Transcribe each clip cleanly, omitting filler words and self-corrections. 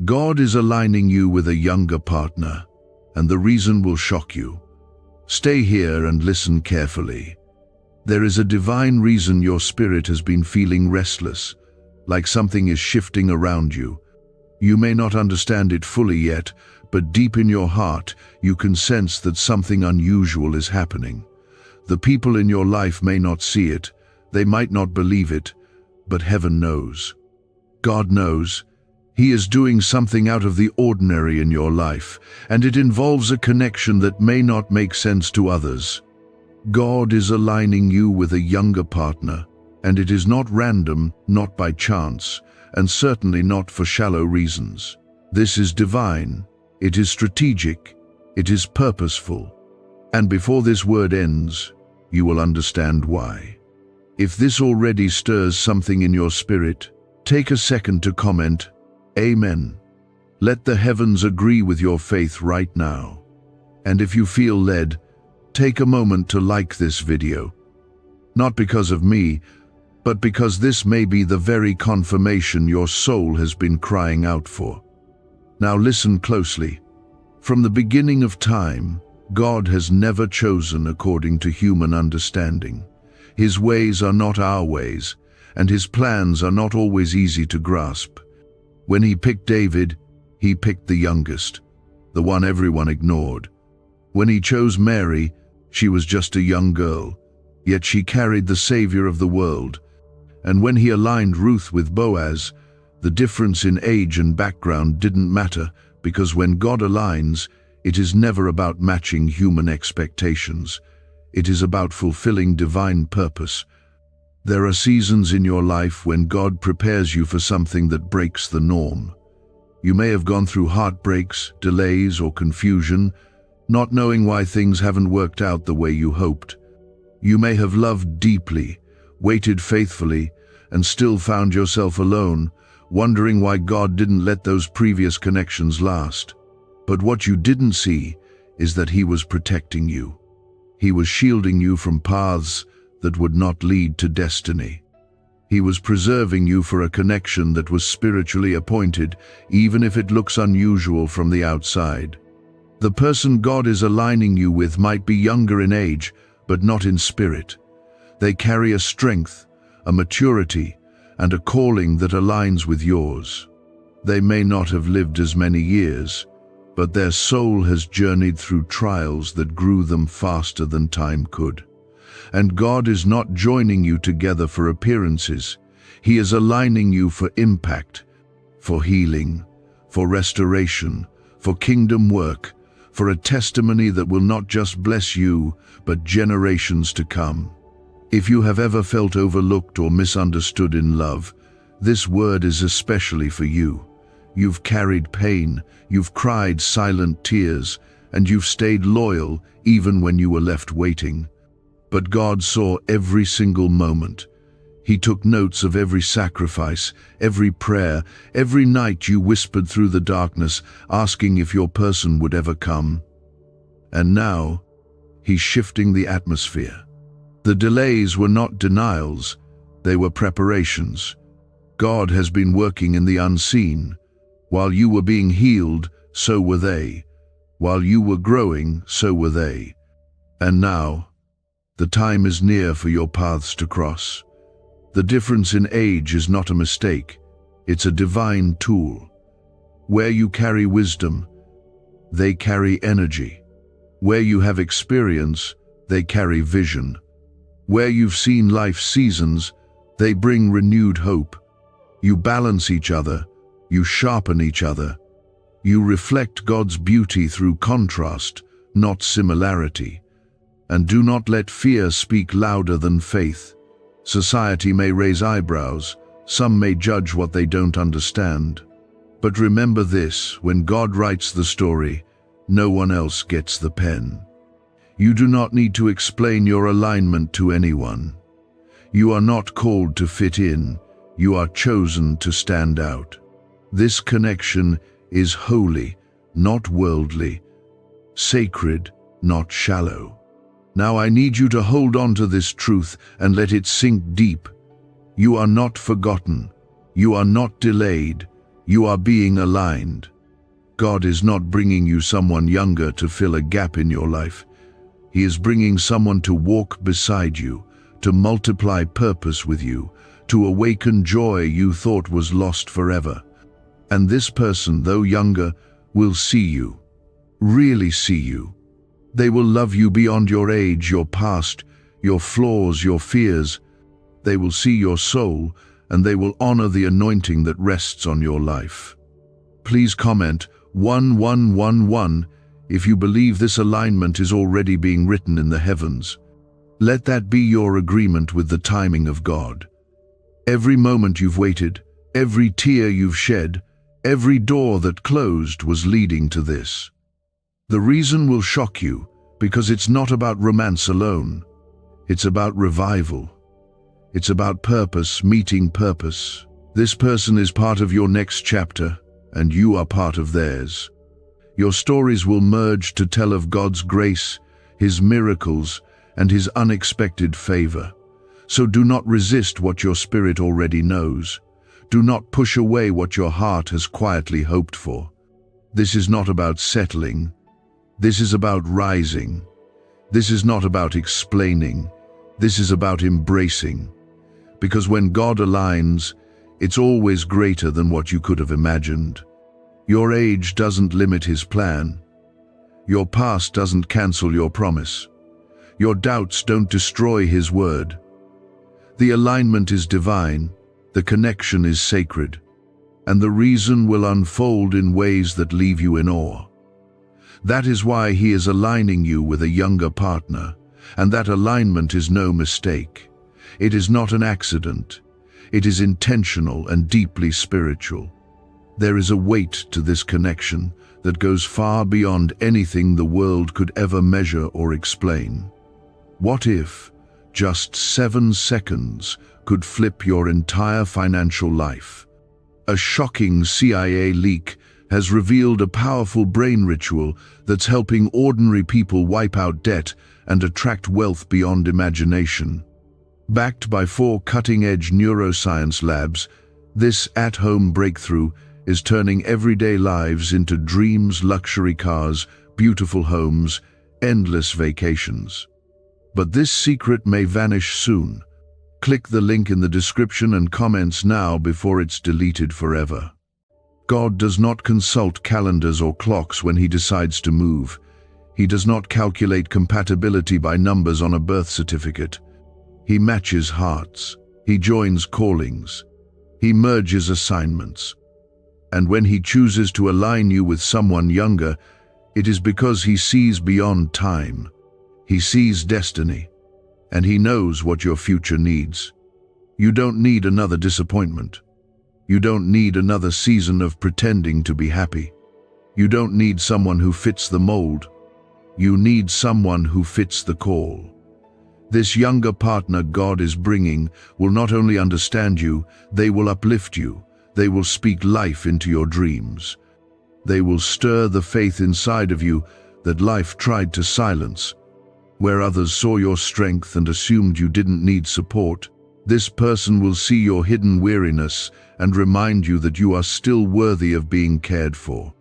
God is aligning you with a younger partner, and the reason will shock you. Stay here and listen carefully. There is a divine reason your spirit has been feeling restless, like something is shifting around you. You may not understand it fully yet, but deep in your heart, you can sense that something unusual is happening. The people in your life may not see it, they might not believe it, but heaven knows. God knows. He is doing something out of the ordinary in your life, and it involves a connection that may not make sense to others. God is aligning you with a younger partner, and it is not random, not by chance, and certainly not for shallow reasons. This is divine, it is strategic, it is purposeful. And before this word ends, you will understand why. If this already stirs something in your spirit, take a second to comment, Amen. Let the heavens agree with your faith right now. And if you feel led, take a moment to like this video. Not because of me, but because this may be the very confirmation your soul has been crying out for. Now listen closely. From the beginning of time, God has never chosen according to human understanding. His ways are not our ways, and His plans are not always easy to grasp. When He picked David, He picked the youngest, the one everyone ignored. When He chose Mary, she was just a young girl, yet she carried the Savior of the world. And when He aligned Ruth with Boaz, the difference in age and background didn't matter, because when God aligns, it is never about matching human expectations. It is about fulfilling divine purpose. There are seasons in your life when God prepares you for something that breaks the norm. You may have gone through heartbreaks, delays, or confusion, not knowing why things haven't worked out the way you hoped. You may have loved deeply, waited faithfully, and still found yourself alone, wondering why God didn't let those previous connections last. But what you didn't see is that He was protecting you. He was shielding you from paths that would not lead to destiny. He was preserving you for a connection that was spiritually appointed, even if it looks unusual from the outside. The person God is aligning you with might be younger in age, but not in spirit. They carry a strength, a maturity, and a calling that aligns with yours. They may not have lived as many years, but their soul has journeyed through trials that grew them faster than time could. And God is not joining you together for appearances. He is aligning you for impact, for healing, for restoration, for kingdom work, for a testimony that will not just bless you, but generations to come. If you have ever felt overlooked or misunderstood in love, this word is especially for you. You've carried pain, you've cried silent tears, and you've stayed loyal even when you were left waiting. But God saw every single moment. He took notes of every sacrifice, every prayer, every night you whispered through the darkness, asking if your person would ever come. And now, He's shifting the atmosphere. The delays were not denials, they were preparations. God has been working in the unseen. While you were being healed, so were they. While you were growing, so were they. And now, the time is near for your paths to cross. The difference in age is not a mistake, it's a divine tool. Where you carry wisdom, they carry energy. Where you have experience, they carry vision. Where you've seen life's seasons, they bring renewed hope. You balance each other, you sharpen each other. You reflect God's beauty through contrast, not similarity. And do not let fear speak louder than faith. Society may raise eyebrows, some may judge what they don't understand. But remember this, when God writes the story, no one else gets the pen. You do not need to explain your alignment to anyone. You are not called to fit in, you are chosen to stand out. This connection is holy, not worldly, sacred, not shallow. Now I need you to hold on to this truth and let it sink deep. You are not forgotten. You are not delayed. You are being aligned. God is not bringing you someone younger to fill a gap in your life. He is bringing someone to walk beside you, to multiply purpose with you, to awaken joy you thought was lost forever. And this person, though younger, will see you, really see you. They will love you beyond your age, your past, your flaws, your fears. They will see your soul, and they will honor the anointing that rests on your life. Please comment 1111 if you believe this alignment is already being written in the heavens. Let that be your agreement with the timing of God. Every moment you've waited, every tear you've shed, every door that closed was leading to this. The reason will shock you, because it's not about romance alone. It's about revival. It's about purpose meeting purpose. This person is part of your next chapter, and you are part of theirs. Your stories will merge to tell of God's grace, His miracles, and His unexpected favor. So do not resist what your spirit already knows. Do not push away what your heart has quietly hoped for. This is not about settling. This is about rising. This is not about explaining. This is about embracing. Because when God aligns, it's always greater than what you could have imagined. Your age doesn't limit His plan. Your past doesn't cancel your promise. Your doubts don't destroy His word. The alignment is divine, the connection is sacred, and the reason will unfold in ways that leave you in awe. That is why He is aligning you with a younger partner, and that alignment is no mistake. It is not an accident. It is intentional and deeply spiritual. There is a weight to this connection that goes far beyond anything the world could ever measure or explain. What if just 7 seconds could flip your entire financial life? A shocking CIA leak has revealed a powerful brain ritual that's helping ordinary people wipe out debt and attract wealth beyond imagination. Backed by 4 cutting-edge neuroscience labs, this at-home breakthrough is turning everyday lives into dreams, luxury cars, beautiful homes, endless vacations. But this secret may vanish soon. Click the link in the description and comments now before it's deleted forever. God does not consult calendars or clocks when He decides to move. He does not calculate compatibility by numbers on a birth certificate. He matches hearts. He joins callings. He merges assignments. And when He chooses to align you with someone younger, it is because He sees beyond time. He sees destiny, and He knows what your future needs. You don't need another disappointment. You don't need another season of pretending to be happy. You don't need someone who fits the mold. You need someone who fits the call. This younger partner God is bringing will not only understand you, they will uplift you. They will speak life into your dreams. They will stir the faith inside of you that life tried to silence. Where others saw your strength and assumed you didn't need support, this person will see your hidden weariness and remind you that you are still worthy of being cared for.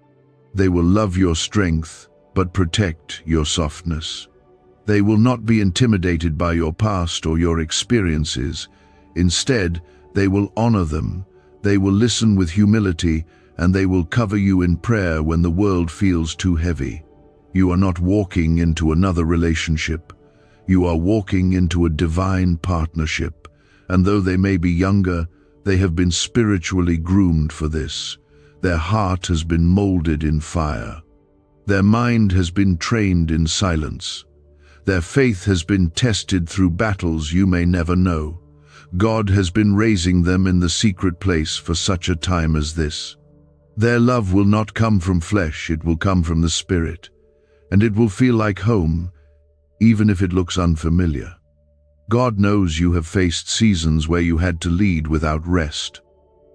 They will love your strength, but protect your softness. They will not be intimidated by your past or your experiences. Instead, they will honor them. They will listen with humility, and they will cover you in prayer when the world feels too heavy. You are not walking into another relationship. You are walking into a divine partnership, and though they may be younger, they have been spiritually groomed for this. Their heart has been molded in fire. Their mind has been trained in silence. Their faith has been tested through battles you may never know. God has been raising them in the secret place for such a time as this. Their love will not come from flesh, it will come from the Spirit, and it will feel like home, even if it looks unfamiliar. God knows you have faced seasons where you had to lead without rest.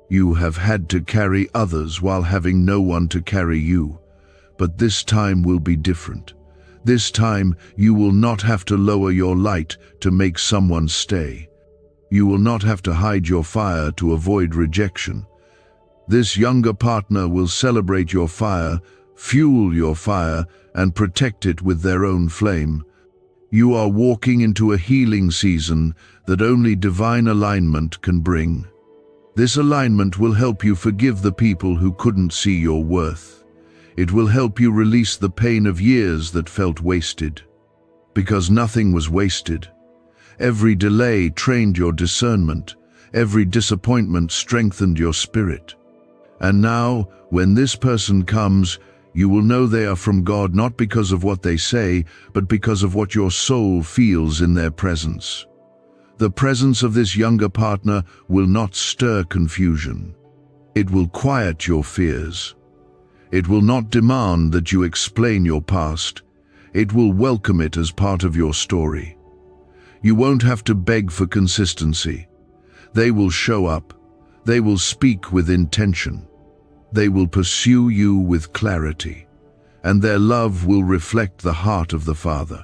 You have had to carry others while having no one to carry you. But this time will be different. This time you will not have to lower your light to make someone stay. You will not have to hide your fire to avoid rejection. This younger partner will celebrate your fire, fuel your fire, and protect it with their own flame. You are walking into a healing season that only divine alignment can bring. This alignment will help you forgive the people who couldn't see your worth. It will help you release the pain of years that felt wasted. Because nothing was wasted. Every delay trained your discernment. Every disappointment strengthened your spirit. And now, when this person comes, you will know they are from God not because of what they say, but because of what your soul feels in their presence. The presence of this younger partner will not stir confusion. It will quiet your fears. It will not demand that you explain your past. It will welcome it as part of your story. You won't have to beg for consistency. They will show up. They will speak with intention. They will pursue you with clarity. And their love will reflect the heart of the Father.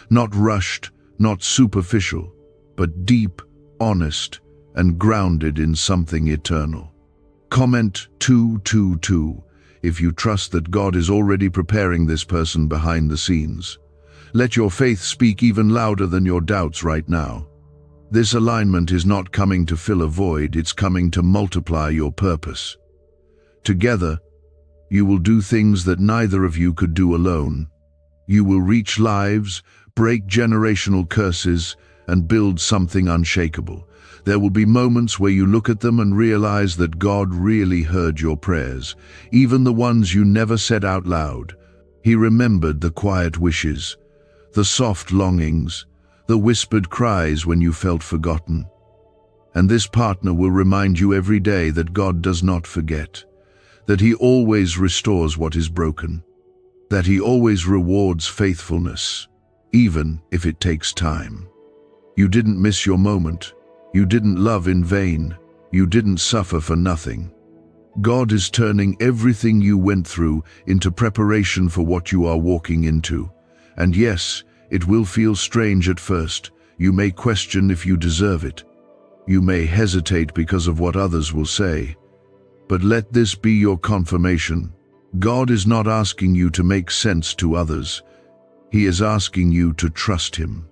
Not rushed, not superficial, but deep, honest, and grounded in something eternal. Comment 222 if you trust that God is already preparing this person behind the scenes. Let your faith speak even louder than your doubts right now. This alignment is not coming to fill a void, it's coming to multiply your purpose. Together, you will do things that neither of you could do alone. You will reach lives, break generational curses, and build something unshakable. There will be moments where you look at them and realize that God really heard your prayers, even the ones you never said out loud. He remembered the quiet wishes, the soft longings, the whispered cries when you felt forgotten. And this partner will remind you every day that God does not forget, that He always restores what is broken, that He always rewards faithfulness, even if it takes time. You didn't miss your moment. You didn't love in vain. You didn't suffer for nothing. God is turning everything you went through into preparation for what you are walking into. And yes, it will feel strange at first. You may question if you deserve it. You may hesitate because of what others will say. But let this be your confirmation. God is not asking you to make sense to others. He is asking you to trust Him.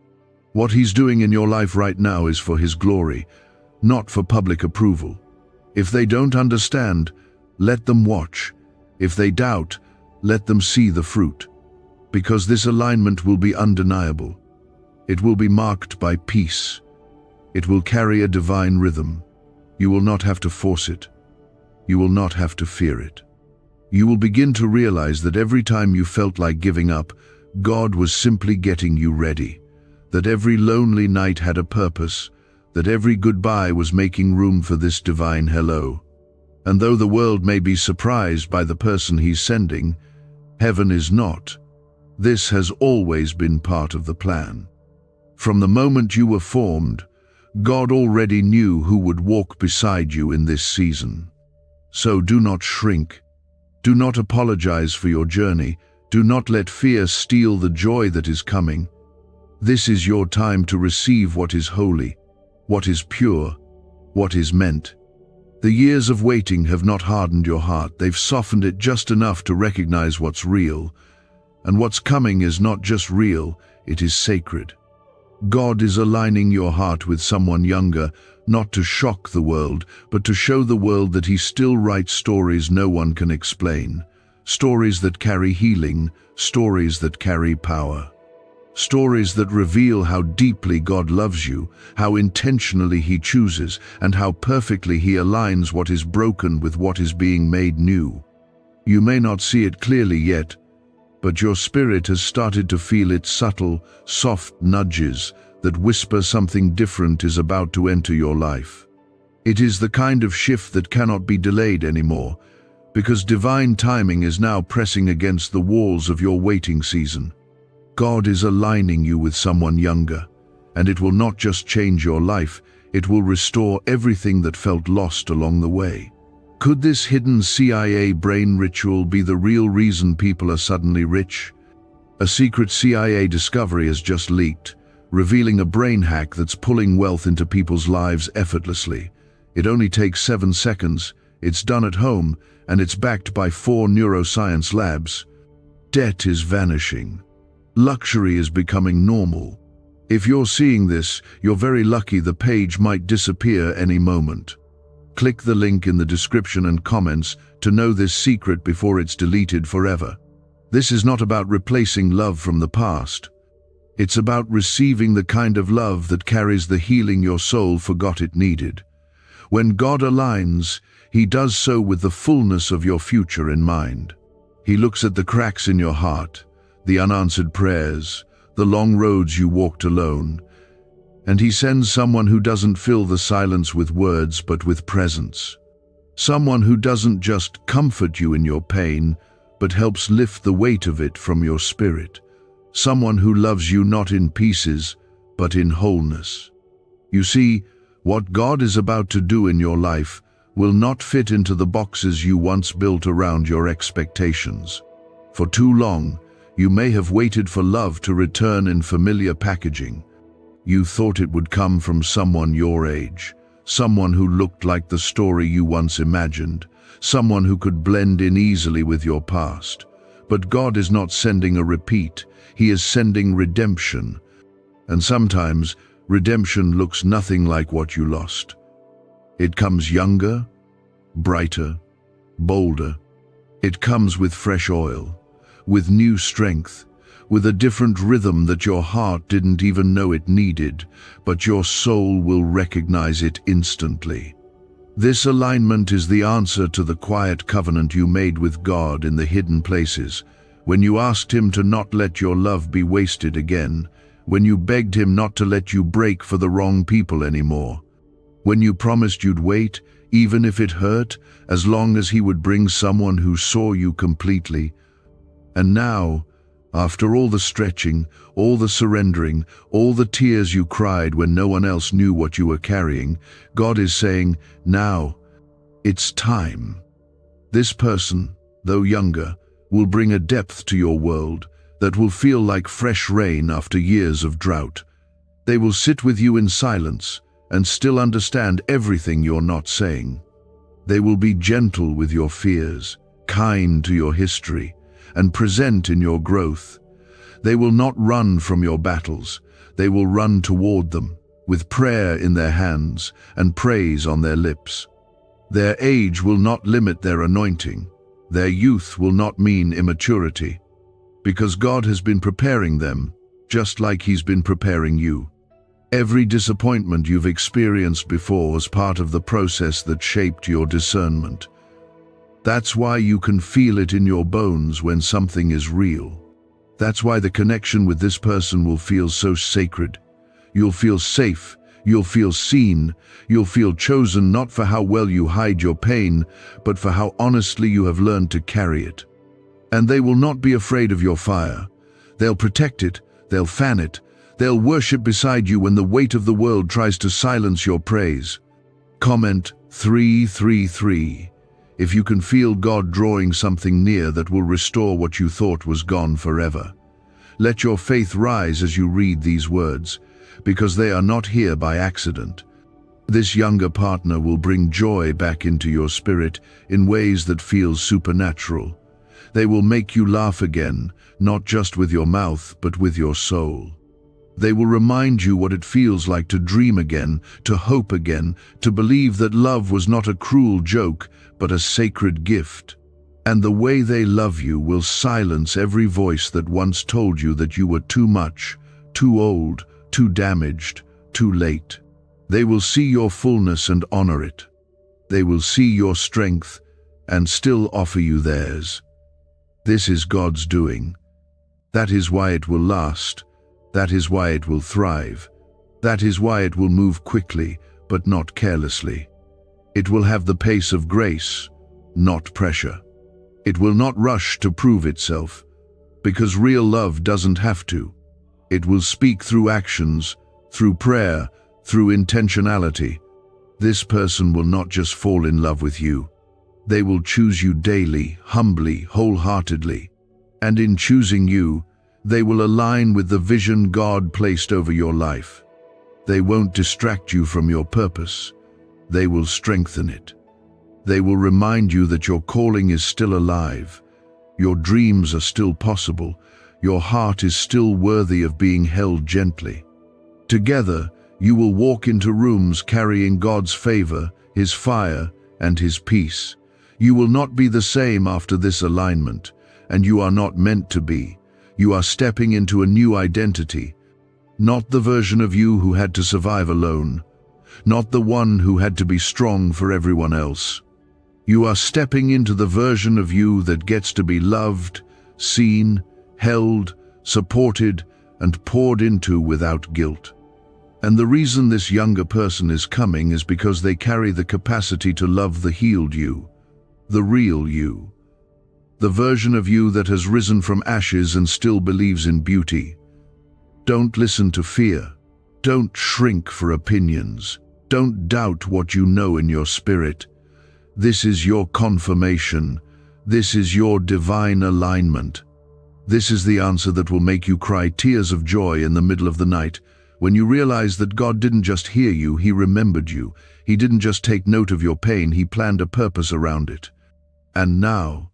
What He's doing in your life right now is for His glory, not for public approval. If they don't understand, let them watch. If they doubt, let them see the fruit. Because this alignment will be undeniable. It will be marked by peace. It will carry a divine rhythm. You will not have to force it. You will not have to fear it. You will begin to realize that every time you felt like giving up, God was simply getting you ready. That every lonely night had a purpose, that every goodbye was making room for this divine hello. And though the world may be surprised by the person He's sending, heaven is not. This has always been part of the plan. From the moment you were formed, God already knew who would walk beside you in this season. So do not shrink. Do not apologize for your journey. Do not let fear steal the joy that is coming. This is your time to receive what is holy, what is pure, what is meant. The years of waiting have not hardened your heart. They've softened it just enough to recognize what's real. And what's coming is not just real, it is sacred. God is aligning your heart with someone younger, not to shock the world, but to show the world that He still writes stories no one can explain. Stories that carry healing, stories that carry power. Stories that reveal how deeply God loves you, how intentionally He chooses, and how perfectly He aligns what is broken with what is being made new. You may not see it clearly yet, but your spirit has started to feel its subtle, soft nudges that whisper something different is about to enter your life. It is the kind of shift that cannot be delayed anymore, because divine timing is now pressing against the walls of your waiting season. God is aligning you with someone younger, and it will not just change your life, it will restore everything that felt lost along the way. Could this hidden CIA brain ritual be the real reason people are suddenly rich? A secret CIA discovery has just leaked, revealing a brain hack that's pulling wealth into people's lives effortlessly. It only takes 7 seconds. It's done at home, and it's backed by 4 neuroscience labs. Debt is vanishing. Luxury is becoming normal. If you're seeing this, you're very lucky. The page might disappear any moment. Click the link in the description and comments to know this secret before it's deleted forever. This is not about replacing love from the past. It's about receiving the kind of love that carries the healing your soul forgot it needed. When God aligns, He does so with the fullness of your future in mind. He looks at the cracks in your heart, the unanswered prayers, the long roads you walked alone, and He sends someone who doesn't fill the silence with words but with presence. Someone who doesn't just comfort you in your pain, but helps lift the weight of it from your spirit. Someone who loves you not in pieces, but in wholeness. You see, what God is about to do in your life will not fit into the boxes you once built around your expectations. For too long, you may have waited for love to return in familiar packaging. You thought it would come from someone your age, someone who looked like the story you once imagined, someone who could blend in easily with your past. But God is not sending a repeat, He is sending redemption. And sometimes, redemption looks nothing like what you lost. It comes younger, brighter, bolder. It comes with fresh oil, with new strength, with a different rhythm that your heart didn't even know it needed, but your soul will recognize it instantly. This alignment is the answer to the quiet covenant you made with God in the hidden places, when you asked Him to not let your love be wasted again, when you begged Him not to let you break for the wrong people anymore, when you promised you'd wait, even if it hurt, as long as He would bring someone who saw you completely. And now, after all the stretching, all the surrendering, all the tears you cried when no one else knew what you were carrying, God is saying, now, it's time. This person, though younger, will bring a depth to your world that will feel like fresh rain after years of drought. They will sit with you in silence and still understand everything you're not saying. They will be gentle with your fears, kind to your history, and present in your growth. They will not run from your battles. They will run toward them, with prayer in their hands and praise on their lips. Their age will not limit their anointing. Their youth will not mean immaturity, because God has been preparing them, just like He's been preparing you. Every disappointment you've experienced before was part of the process that shaped your discernment. That's why you can feel it in your bones when something is real. That's why the connection with this person will feel so sacred. You'll feel safe, you'll feel seen, you'll feel chosen not for how well you hide your pain, but for how honestly you have learned to carry it. And they will not be afraid of your fire. They'll protect it, they'll fan it, they'll worship beside you when the weight of the world tries to silence your praise. Comment 333. If you can feel God drawing something near that will restore what you thought was gone forever. Let your faith rise as you read these words, because they are not here by accident. This younger partner will bring joy back into your spirit in ways that feel supernatural. They will make you laugh again, not just with your mouth, but with your soul. They will remind you what it feels like to dream again, to hope again, to believe that love was not a cruel joke, but a sacred gift. And the way they love you will silence every voice that once told you that you were too much, too old, too damaged, too late. They will see your fullness and honor it. They will see your strength and still offer you theirs. This is God's doing. That is why it will last. That is why it will thrive. That is why it will move quickly, but not carelessly. It will have the pace of grace, not pressure. It will not rush to prove itself, because real love doesn't have to. It will speak through actions, through prayer, through intentionality. This person will not just fall in love with you. They will choose you daily, humbly, wholeheartedly. And in choosing you, they will align with the vision God placed over your life. They won't distract you from your purpose. They will strengthen it. They will remind you that your calling is still alive, your dreams are still possible, your heart is still worthy of being held gently. Together, you will walk into rooms carrying God's favor, His fire, and His peace. You will not be the same after this alignment, and you are not meant to be. You are stepping into a new identity, not the version of you who had to survive alone, not the one who had to be strong for everyone else. You are stepping into the version of you that gets to be loved, seen, held, supported, and poured into without guilt. And the reason this younger person is coming is because they carry the capacity to love the healed you, the real you, the version of you that has risen from ashes and still believes in beauty. Don't listen to fear. Don't shrink for opinions. Don't doubt what you know in your spirit. This is your confirmation. This is your divine alignment. This is the answer that will make you cry tears of joy in the middle of the night, when you realize that God didn't just hear you, He remembered you. He didn't just take note of your pain, He planned a purpose around it. And now,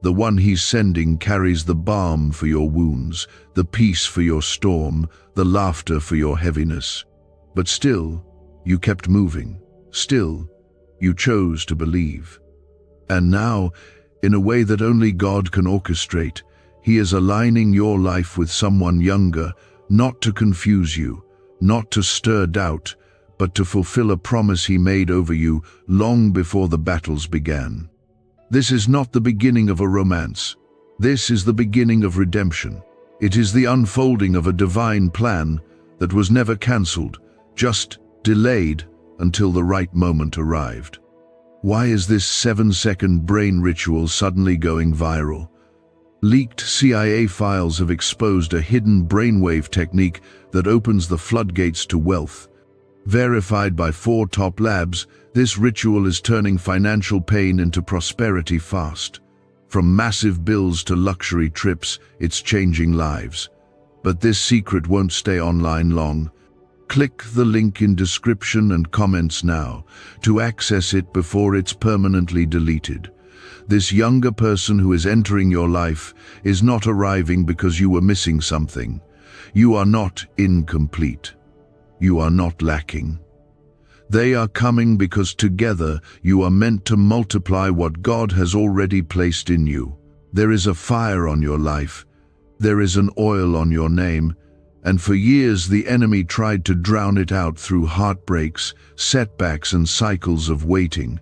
the one He's sending carries the balm for your wounds, the peace for your storm, the laughter for your heaviness. But still, you kept moving. Still, you chose to believe. And now, in a way that only God can orchestrate, He is aligning your life with someone younger, not to confuse you, not to stir doubt, but to fulfill a promise He made over you long before the battles began. This is not the beginning of a romance. This is the beginning of redemption. It is the unfolding of a divine plan that was never cancelled, just delayed until the right moment arrived. Why is this 7-second brain ritual suddenly going viral? Leaked CIA files have exposed a hidden brainwave technique that opens the floodgates to wealth. Verified by 4 top labs, this ritual is turning financial pain into prosperity fast. From massive bills to luxury trips, it's changing lives. But this secret won't stay online long. Click the link in description and comments now to access it before it's permanently deleted. This younger person who is entering your life is not arriving because you were missing something. You are not incomplete. You are not lacking. They are coming because together you are meant to multiply what God has already placed in you. There is a fire on your life. There is an oil on your name. And for years the enemy tried to drown it out through heartbreaks, setbacks, and cycles of waiting.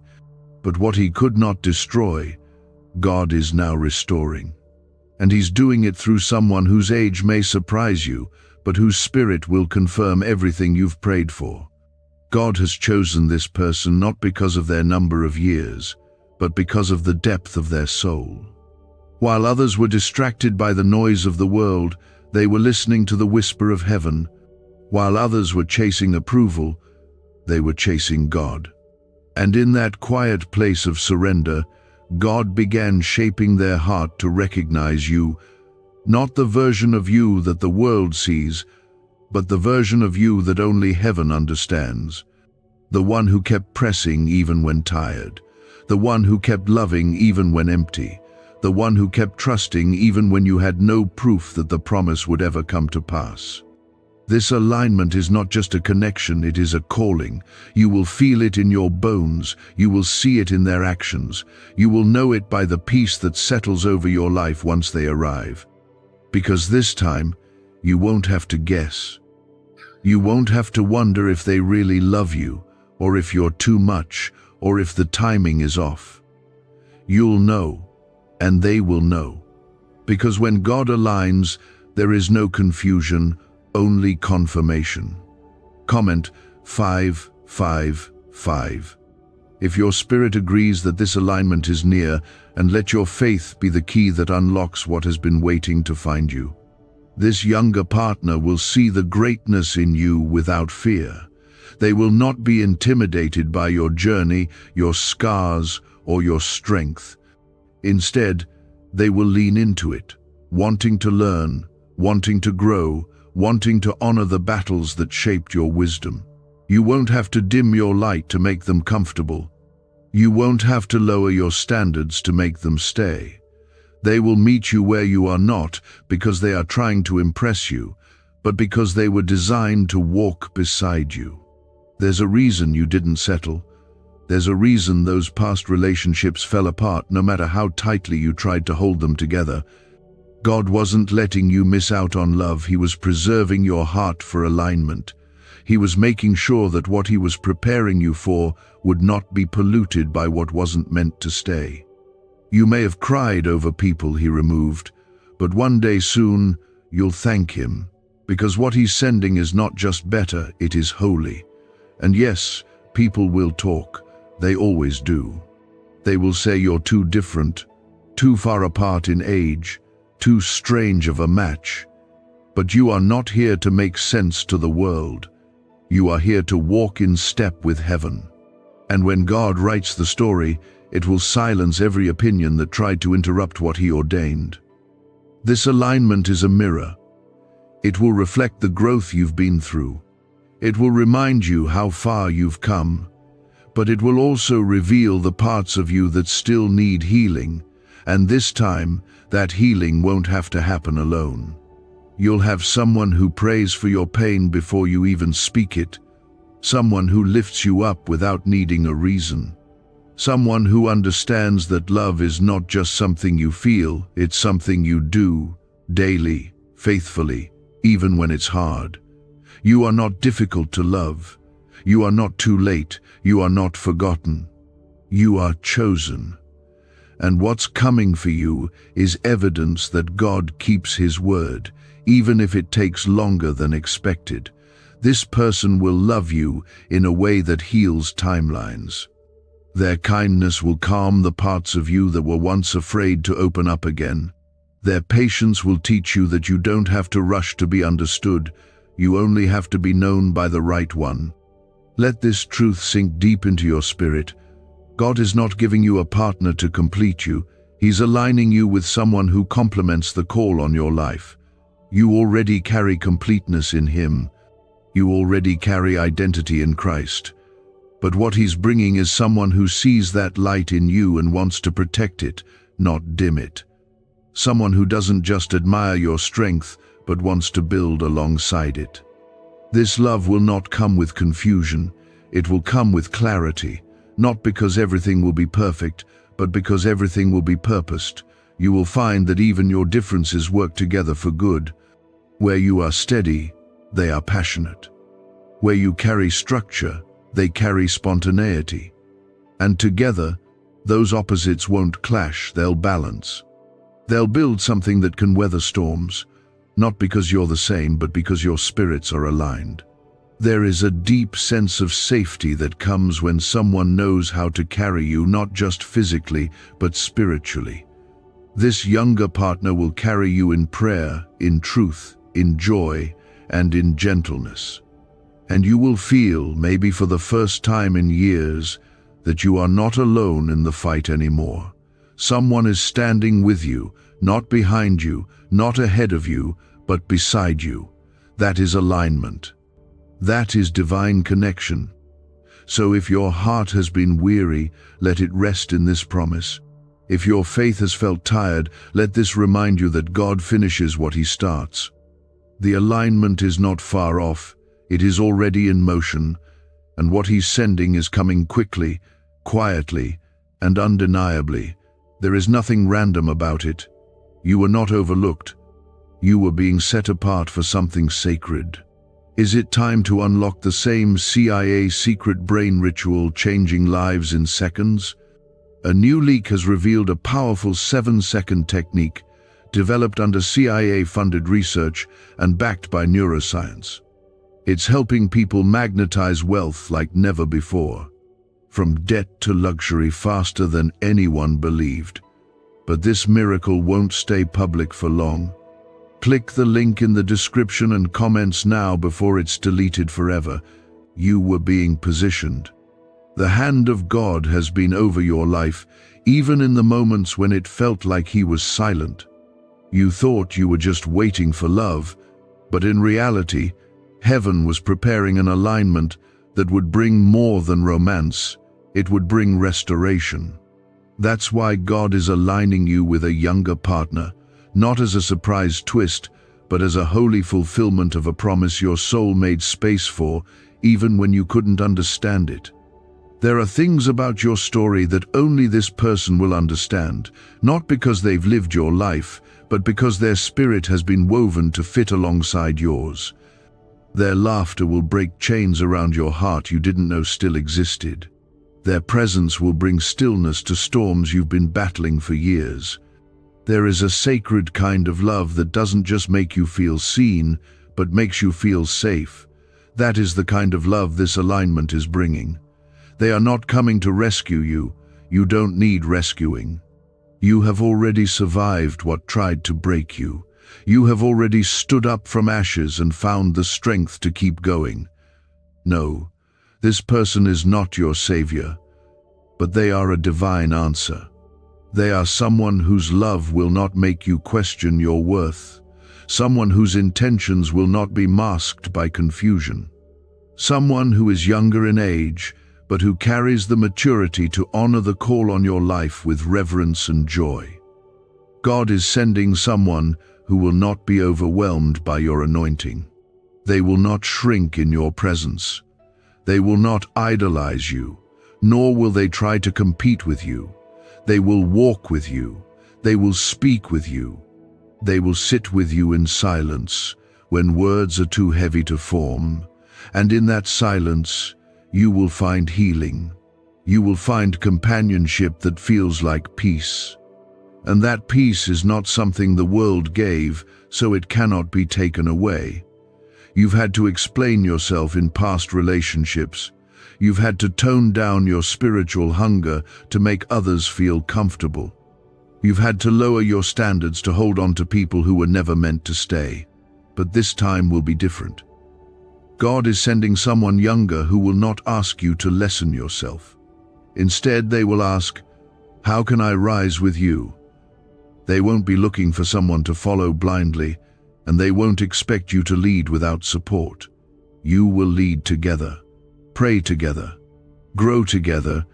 But what he could not destroy, God is now restoring. And He's doing it through someone whose age may surprise you, but whose spirit will confirm everything you've prayed for. God has chosen this person not because of their number of years, but because of the depth of their soul. While others were distracted by the noise of the world, they were listening to the whisper of heaven. While others were chasing approval, they were chasing God. And in that quiet place of surrender, God began shaping their heart to recognize you, not the version of you that the world sees, but the version of you that only heaven understands. The one who kept pressing even when tired. The one who kept loving even when empty. The one who kept trusting even when you had no proof that the promise would ever come to pass. This alignment is not just a connection, it is a calling. You will feel it in your bones. You will see it in their actions. You will know it by the peace that settles over your life once they arrive. Because this time, you won't have to guess. You won't have to wonder if they really love you, or if you're too much, or if the timing is off. You'll know, and they will know. Because when God aligns, there is no confusion, only confirmation. Comment 555. If your spirit agrees that this alignment is near, and let your faith be the key that unlocks what has been waiting to find you. This younger partner will see the greatness in you without fear. They will not be intimidated by your journey, your scars, or your strength. Instead, they will lean into it, wanting to learn, wanting to grow, wanting to honor the battles that shaped your wisdom. You won't have to dim your light to make them comfortable. You won't have to lower your standards to make them stay. They will meet you where you are not because they are trying to impress you, but because they were designed to walk beside you. There's a reason you didn't settle. There's a reason those past relationships fell apart no matter how tightly you tried to hold them together. God wasn't letting you miss out on love. He was preserving your heart for alignment. He was making sure that what He was preparing you for would not be polluted by what wasn't meant to stay. You may have cried over people He removed, but one day soon you'll thank Him, because what He's sending is not just better, it is holy. And yes, people will talk. They always do. They will say you're too different, too far apart in age, too strange of a match. But you are not here to make sense to the world. You are here to walk in step with heaven. And when God writes the story, it will silence every opinion that tried to interrupt what He ordained. This alignment is a mirror. It will reflect the growth you've been through. It will remind you how far you've come, but it will also reveal the parts of you that still need healing, and this time, that healing won't have to happen alone. You'll have someone who prays for your pain before you even speak it, someone who lifts you up without needing a reason, someone who understands that love is not just something you feel, it's something you do, daily, faithfully, even when it's hard. You are not difficult to love. You are not too late. You are not forgotten. You are chosen. And what's coming for you is evidence that God keeps His word, even if it takes longer than expected. This person will love you in a way that heals timelines. Their kindness will calm the parts of you that were once afraid to open up again. Their patience will teach you that you don't have to rush to be understood. You only have to be known by the right one. Let this truth sink deep into your spirit. God is not giving you a partner to complete you. He's aligning you with someone who complements the call on your life. You already carry completeness in Him. You already carry identity in Christ. But what He's bringing is someone who sees that light in you and wants to protect it, not dim it. Someone who doesn't just admire your strength, but wants to build alongside it. This love will not come with confusion. It will come with clarity, not because everything will be perfect, but because everything will be purposed. You will find that even your differences work together for good. Where you are steady, they are passionate. Where you carry structure, they carry spontaneity. And together, those opposites won't clash, they'll balance. They'll build something that can weather storms, not because you're the same, but because your spirits are aligned. There is a deep sense of safety that comes when someone knows how to carry you, not just physically, but spiritually. This younger partner will carry you in prayer, in truth, in joy, and in gentleness. And you will feel, maybe for the first time in years, that you are not alone in the fight anymore. Someone is standing with you, not behind you, not ahead of you, but beside you. That is alignment. That is divine connection. So if your heart has been weary, let it rest in this promise. If your faith has felt tired, let this remind you that God finishes what He starts. The alignment is not far off, it is already in motion, and what He's sending is coming quickly, quietly, and undeniably. There is nothing random about it. You were not overlooked. You were being set apart for something sacred. Is it time to unlock the same CIA secret brain ritual changing lives in seconds? A new leak has revealed a powerful 7-second technique developed under CIA-funded research and backed by neuroscience. It's helping people magnetize wealth like never before, from debt to luxury faster than anyone believed. But this miracle won't stay public for long. Click the link in the description and comments now before it's deleted forever. You were being positioned. The hand of God has been over your life, even in the moments when it felt like He was silent. You thought you were just waiting for love, but in reality, heaven was preparing an alignment that would bring more than romance. It would bring restoration. That's why God is aligning you with a younger partner, not as a surprise twist, but as a holy fulfillment of a promise your soul made space for, even when you couldn't understand it. There are things about your story that only this person will understand, not because they've lived your life, but because their spirit has been woven to fit alongside yours. Their laughter will break chains around your heart you didn't know still existed. Their presence will bring stillness to storms you've been battling for years. There is a sacred kind of love that doesn't just make you feel seen, but makes you feel safe. That is the kind of love this alignment is bringing. They are not coming to rescue you. You don't need rescuing. You have already survived what tried to break you. You have already stood up from ashes and found the strength to keep going. No, this person is not your savior, but they are a divine answer. They are someone whose love will not make you question your worth, someone whose intentions will not be masked by confusion, someone who is younger in age, but who carries the maturity to honor the call on your life with reverence and joy. God is sending someone who will not be overwhelmed by your anointing. They will not shrink in your presence. They will not idolize you, nor will they try to compete with you. They will walk with you. They will speak with you. They will sit with you in silence when words are too heavy to form, and in that silence, you will find healing. You will find companionship that feels like peace. And that peace is not something the world gave, so it cannot be taken away. You've had to explain yourself in past relationships. You've had to tone down your spiritual hunger to make others feel comfortable. You've had to lower your standards to hold on to people who were never meant to stay. But this time will be different. God is sending someone younger who will not ask you to lessen yourself. Instead, they will ask, "How can I rise with you?" They won't be looking for someone to follow blindly, and they won't expect you to lead without support. You will lead together, pray together, grow together.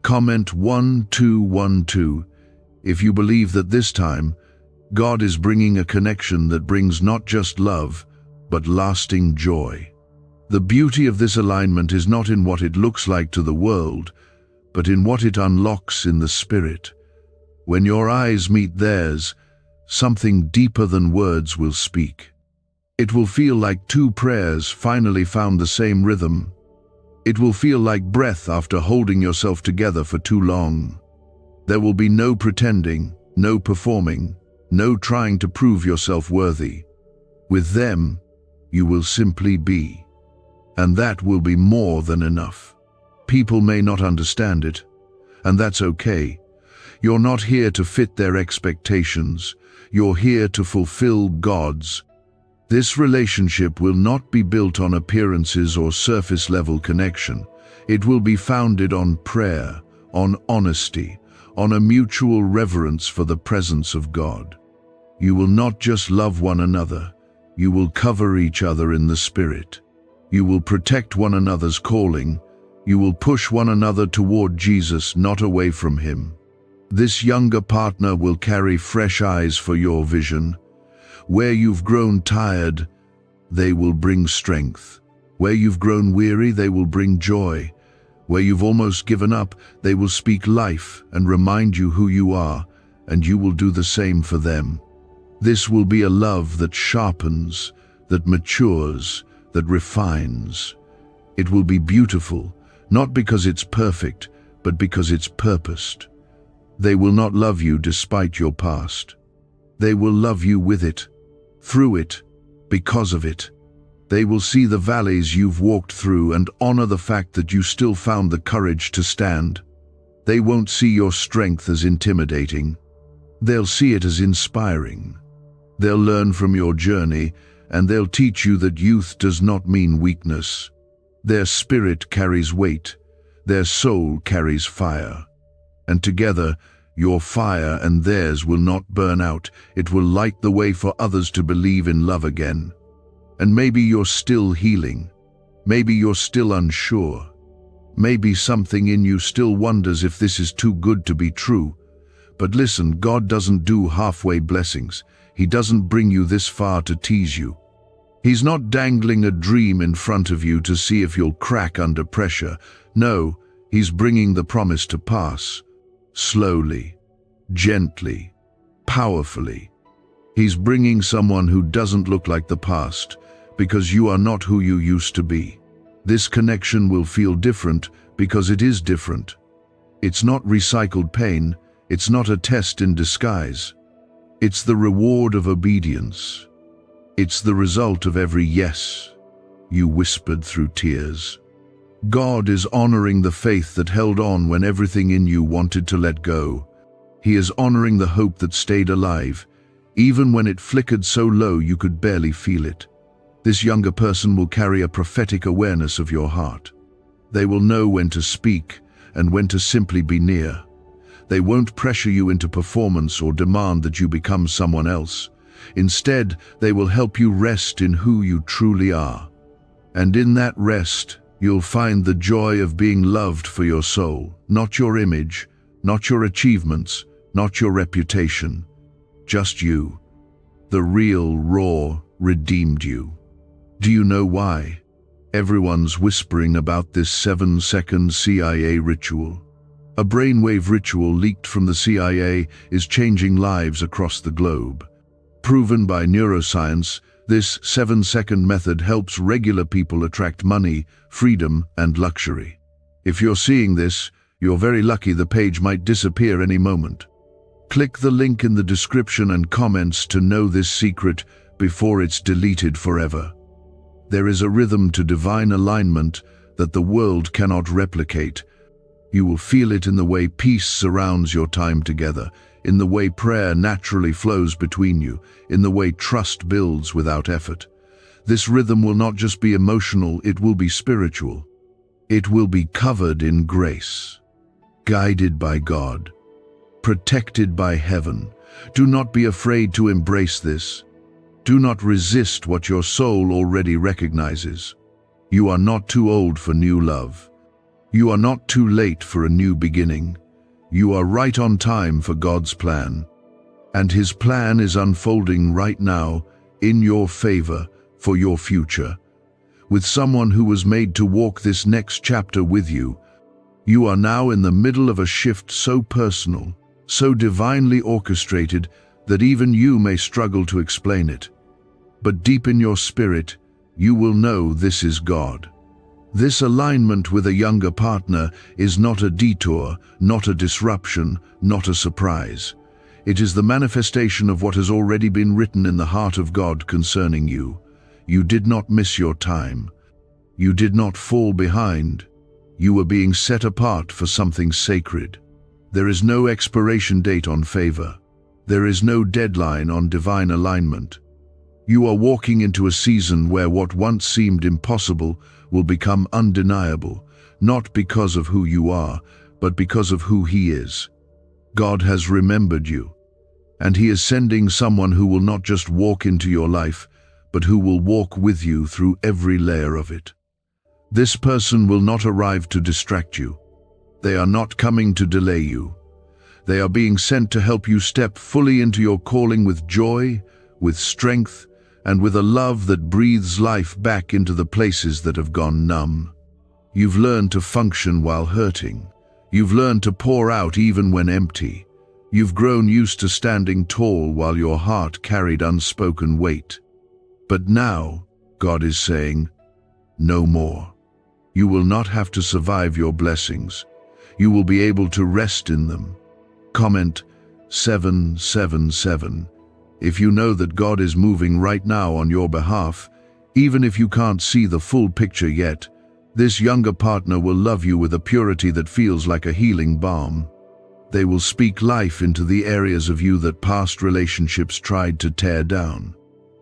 Comment 1212 if you believe that this time, God is bringing a connection that brings not just love, but lasting joy. The beauty of this alignment is not in what it looks like to the world, but in what it unlocks in the spirit. When your eyes meet theirs, something deeper than words will speak. It will feel like two prayers finally found the same rhythm. It will feel like breath after holding yourself together for too long. There will be no pretending, no performing, no trying to prove yourself worthy. With them, you will simply be. And that will be more than enough. People may not understand it, and that's okay. You're not here to fit their expectations. You're here to fulfill God's. This relationship will not be built on appearances or surface-level connection. It will be founded on prayer, on honesty, on a mutual reverence for the presence of God. You will not just love one another. You will cover each other in the Spirit. You will protect one another's calling. You will push one another toward Jesus, not away from Him. This younger partner will carry fresh eyes for your vision. Where you've grown tired, they will bring strength. Where you've grown weary, they will bring joy. Where you've almost given up, they will speak life and remind you who you are, and you will do the same for them. This will be a love that sharpens, that matures, that refines. It will be beautiful, not because it's perfect, but because it's purposed. They will not love you despite your past. They will love you with it, through it, because of it. They will see the valleys you've walked through and honor the fact that you still found the courage to stand. They won't see your strength as intimidating. They'll see it as inspiring. They'll learn from your journey, and they'll teach you that youth does not mean weakness. Their spirit carries weight. Their soul carries fire. And together, your fire and theirs will not burn out. It will light the way for others to believe in love again. And maybe you're still healing. Maybe you're still unsure. Maybe something in you still wonders if this is too good to be true. But listen, God doesn't do halfway blessings. He doesn't bring you this far to tease you. He's not dangling a dream in front of you to see if you'll crack under pressure. No, He's bringing the promise to pass. Slowly, gently, powerfully. He's bringing someone who doesn't look like the past, because you are not who you used to be. This connection will feel different because it is different. It's not recycled pain. It's not a test in disguise. It's the reward of obedience. It's the result of every yes you whispered through tears. God is honoring the faith that held on when everything in you wanted to let go. He is honoring the hope that stayed alive, even when it flickered so low you could barely feel it. This younger person will carry a prophetic awareness of your heart. They will know when to speak and when to simply be near. They won't pressure you into performance or demand that you become someone else. Instead, they will help you rest in who you truly are. And in that rest, you'll find the joy of being loved for your soul, not your image, not your achievements, not your reputation. Just you. The real, raw, redeemed you. Do you know why? Everyone's whispering about this 7-second CIA ritual. A brainwave ritual leaked from the CIA is changing lives across the globe. Proven by neuroscience, this 7-second method helps regular people attract money, freedom, and luxury. If you're seeing this, you're very lucky. The page might disappear any moment. Click the link in the description and comments to know this secret before it's deleted forever. There is a rhythm to divine alignment that the world cannot replicate. You will feel it in the way peace surrounds your time together, in the way prayer naturally flows between you, in the way trust builds without effort. This rhythm will not just be emotional, it will be spiritual. It will be covered in grace, guided by God, protected by heaven. Do not be afraid to embrace this. Do not resist what your soul already recognizes. You are not too old for new love. You are not too late for a new beginning. You are right on time for God's plan. And His plan is unfolding right now, in your favor, for your future. With someone who was made to walk this next chapter with you, you are now in the middle of a shift so personal, so divinely orchestrated, that even you may struggle to explain it. But deep in your spirit, you will know this is God. This alignment with a younger partner is not a detour, not a disruption, not a surprise. It is the manifestation of what has already been written in the heart of God concerning you. You did not miss your time. You did not fall behind. You were being set apart for something sacred. There is no expiration date on favor. There is no deadline on divine alignment. You are walking into a season where what once seemed impossible will become undeniable, not because of who you are, but because of who He is. God has remembered you, and He is sending someone who will not just walk into your life, but who will walk with you through every layer of it. This person will not arrive to distract you. They are not coming to delay you. They are being sent to help you step fully into your calling with joy, with strength, and with a love that breathes life back into the places that have gone numb. You've learned to function while hurting. You've learned to pour out even when empty. You've grown used to standing tall while your heart carried unspoken weight. But now, God is saying, no more. You will not have to survive your blessings. You will be able to rest in them. Comment 777. If you know that God is moving right now on your behalf, even if you can't see the full picture yet, this younger partner will love you with a purity that feels like a healing balm. They will speak life into the areas of you that past relationships tried to tear down.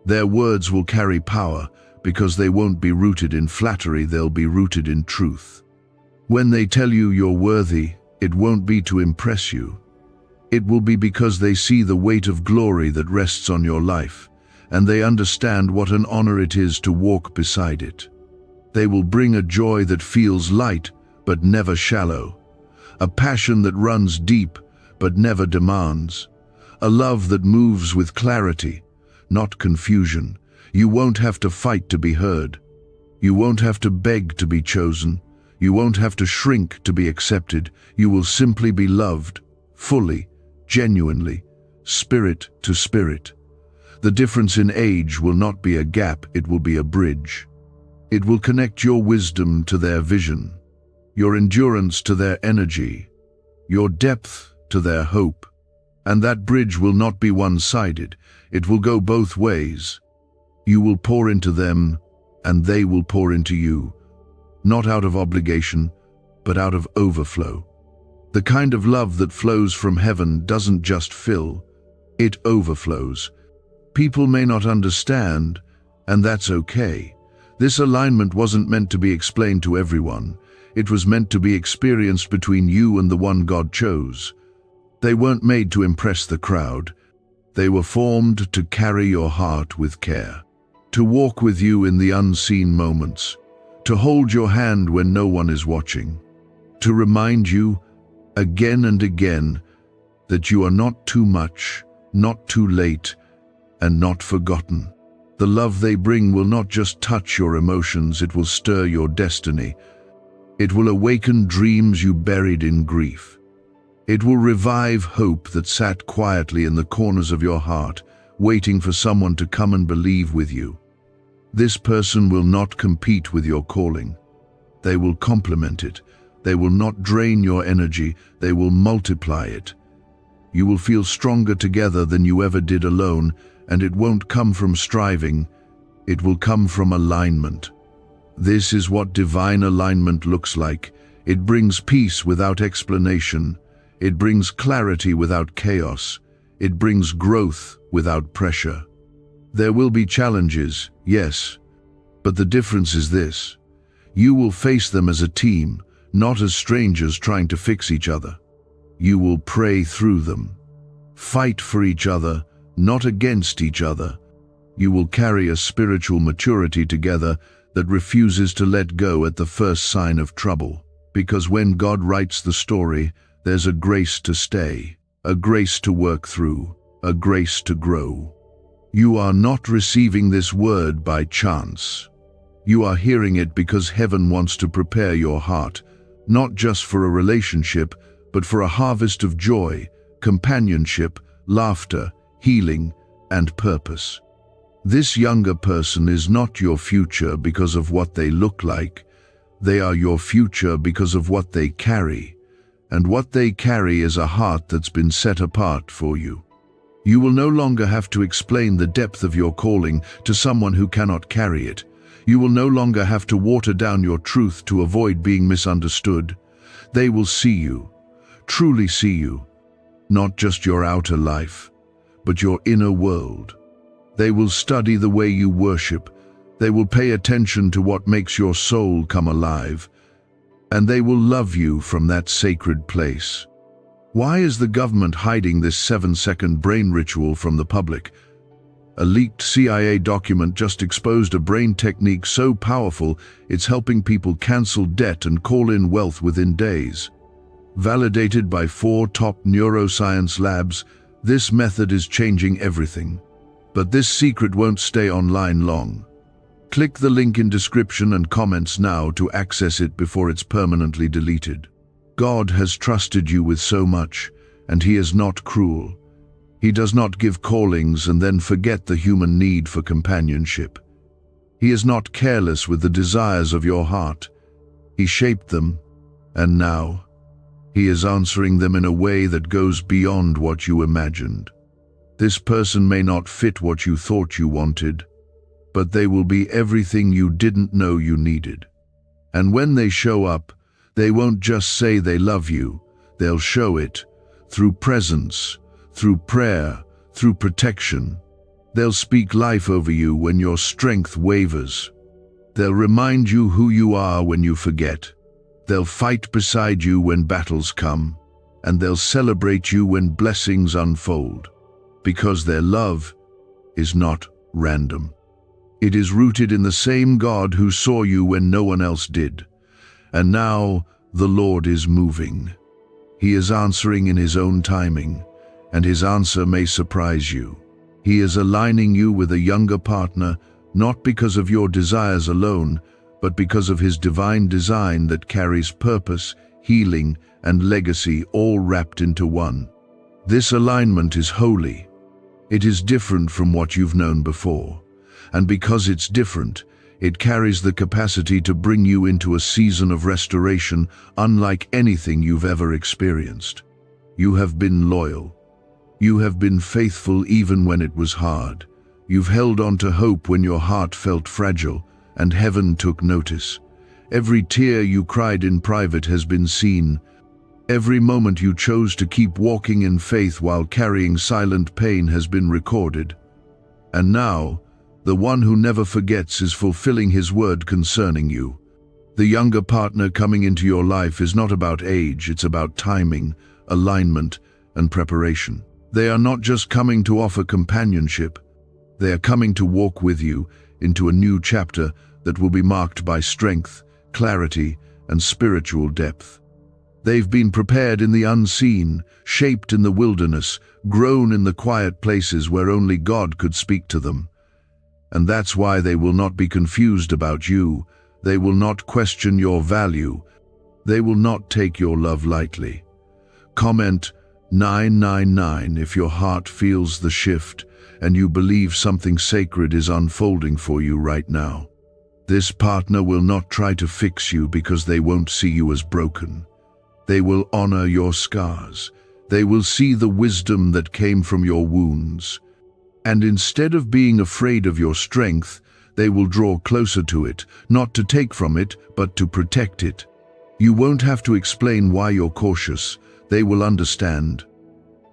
Their words will carry power because they won't be rooted in flattery, they'll be rooted in truth. When they tell you you're worthy, it won't be to impress you. It will be because they see the weight of glory that rests on your life, and they understand what an honor it is to walk beside it. They will bring a joy that feels light but never shallow. A passion that runs deep, but never demands. A love that moves with clarity, not confusion. You won't have to fight to be heard. You won't have to beg to be chosen. You won't have to shrink to be accepted. You will simply be loved, fully, genuinely, spirit to spirit. The difference in age will not be a gap, it will be a bridge. It will connect your wisdom to their vision, your endurance to their energy, your depth to their hope. And that bridge will not be one-sided, it will go both ways. You will pour into them, and they will pour into you, not out of obligation, but out of overflow. The kind of love that flows from heaven doesn't just fill, it overflows. People may not understand, and that's okay. This alignment wasn't meant to be explained to everyone. It was meant to be experienced between you and the one God chose. They weren't made to impress the crowd. They were formed to carry your heart with care, to walk with you in the unseen moments, to hold your hand when no one is watching, to remind you again and again that you are not too much, not too late, and not forgotten. The love they bring will not just touch your emotions, it will stir your destiny. It will awaken dreams you buried in grief. It will revive hope that sat quietly in the corners of your heart, waiting for someone to come and believe with you. This person will not compete with your calling. They will complement it. They will not drain your energy, they will multiply it. You will feel stronger together than you ever did alone, and it won't come from striving, it will come from alignment. This is what divine alignment looks like. It brings peace without explanation. It brings clarity without chaos. It brings growth without pressure. There will be challenges, yes, but the difference is this. You will face them as a team, not as strangers trying to fix each other. You will pray through them, fight for each other, not against each other. You will carry a spiritual maturity together that refuses to let go at the first sign of trouble. Because when God writes the story, there's a grace to stay, a grace to work through, a grace to grow. You are not receiving this word by chance. You are hearing it because heaven wants to prepare your heart, not just for a relationship, but for a harvest of joy, companionship, laughter, healing, and purpose. This younger person is not your future because of what they look like. They are your future because of what they carry. And what they carry is a heart that's been set apart for you. You will no longer have to explain the depth of your calling to someone who cannot carry it. You will no longer have to water down your truth to avoid being misunderstood. They will see you, truly see you, not just your outer life, but your inner world. They will study the way you worship. They will pay attention to what makes your soul come alive. And they will love you from that sacred place. Why is the government hiding this 7-second brain ritual from the public? A leaked CIA document just exposed a brain technique so powerful it's helping people cancel debt and call in wealth within days. Validated by 4 top neuroscience labs, this method is changing everything. But this secret won't stay online long. Click the link in description and comments now to access it before it's permanently deleted. God has trusted you with so much, and He is not cruel. He does not give callings and then forget the human need for companionship. He is not careless with the desires of your heart. He shaped them, and now He is answering them in a way that goes beyond what you imagined. This person may not fit what you thought you wanted, but they will be everything you didn't know you needed. And when they show up, they won't just say they love you, they'll show it through presence, through prayer, through protection. They'll speak life over you when your strength wavers. They'll remind you who you are when you forget. They'll fight beside you when battles come, and they'll celebrate you when blessings unfold, because their love is not random. It is rooted in the same God who saw you when no one else did. And now, The Lord is moving. He is answering in His own timing, and His answer may surprise you. He is aligning you with a younger partner, not because of your desires alone, but because of His divine design that carries purpose, healing, and legacy all wrapped into one. This alignment is holy. It is different from what you've known before. And because it's different, it carries the capacity to bring you into a season of restoration unlike anything you've ever experienced. You have been loyal. You have been faithful even when it was hard. You've held on to hope when your heart felt fragile, and heaven took notice. Every tear you cried in private has been seen. Every moment you chose to keep walking in faith while carrying silent pain has been recorded. And now, the one who never forgets is fulfilling His word concerning you. The younger partner coming into your life is not about age, it's about timing, alignment, and preparation. They are not just coming to offer companionship, they are coming to walk with you into a new chapter that will be marked by strength, clarity, and spiritual depth. They've been prepared in the unseen, shaped in the wilderness, grown in the quiet places where only God could speak to them. And that's why they will not be confused about you. They will not question your value. They will not take your love lightly. Comment 999 if your heart feels the shift and you believe something sacred is unfolding for you right now. This partner will not try to fix you because they won't see you as broken. They will honor your scars. They will see the wisdom that came from your wounds. And instead of being afraid of your strength, they will draw closer to it, not to take from it, but to protect it. You won't have to explain why you're cautious. They will understand.